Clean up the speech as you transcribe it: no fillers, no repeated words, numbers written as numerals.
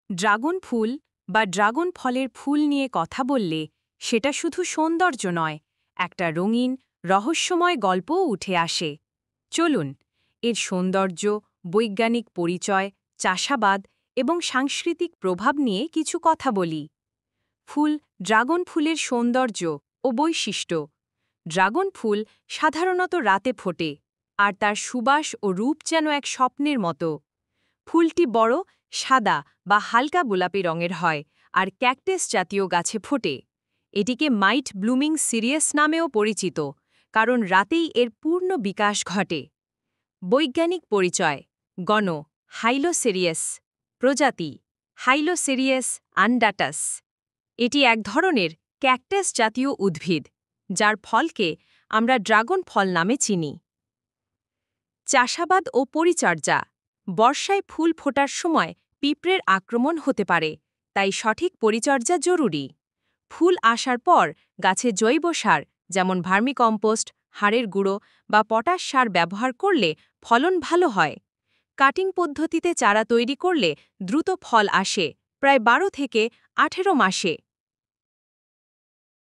Dragon ফুল বা dragon ফলের ফুল নিয়ে কথা বললে সেটা শুধু সৌন্দর্য নয়, একটা রঙিন, রহস্যময় গল্পও উঠে আসে। চলুন এর সৌন্দর্য, বৈজ্ঞানিক পরিচয়, চাষাবাদ এবং সাংস্কৃতিক প্রভাব নিয়ে কিছু কথা বলি। ড্রাগন ফুলের সৌন্দর্য ও বৈশিষ্ট্য। ড্রাগন ফুল সাধারণত রাতে ফোটে, আর তার সুবাস ও রূপ যেন এক স্বপ্নের মতো। ফুলটি বড়, সাদা বা হালকা গোলাপি রঙের হয় আর ক্যাকটাস জাতীয় গাছে ফোটে। এটিকে মাইট ব্লুমিং সিরিয়াস নামেও পরিচিত, কারণ রাতেই এর পূর্ণ বিকাশ ঘটে। বৈজ্ঞানিক পরিচয়। গণ হাইলোসেরিয়াস। প্রজাতি হাইলোসেরিয়াস আন্ডাটাস। এটি এক ধরনের ক্যাকটাস জাতীয় উদ্ভিদ, যার ফলকে আমরা ড্রাগন ফল নামে চিনি। চাষাবাদ ও পরিচর্যা। বর্ষায় ফুল ফোটার সময় পিঁপড়ের আক্রমণ হতে পারে, তাই সঠিক পরিচর্যা জরুরি। ফুল আসার পর গাছে জৈব সার, যেমন ভার্মিকম্পোস্ট, হাড়ের গুঁড়ো বা পটাশ সার ব্যবহার করলে ফলন ভালো হয়। কাটিং পদ্ধতিতে চারা তৈরি করলে দ্রুত ফল আসে, প্রায় 12 থেকে 18 মাসে।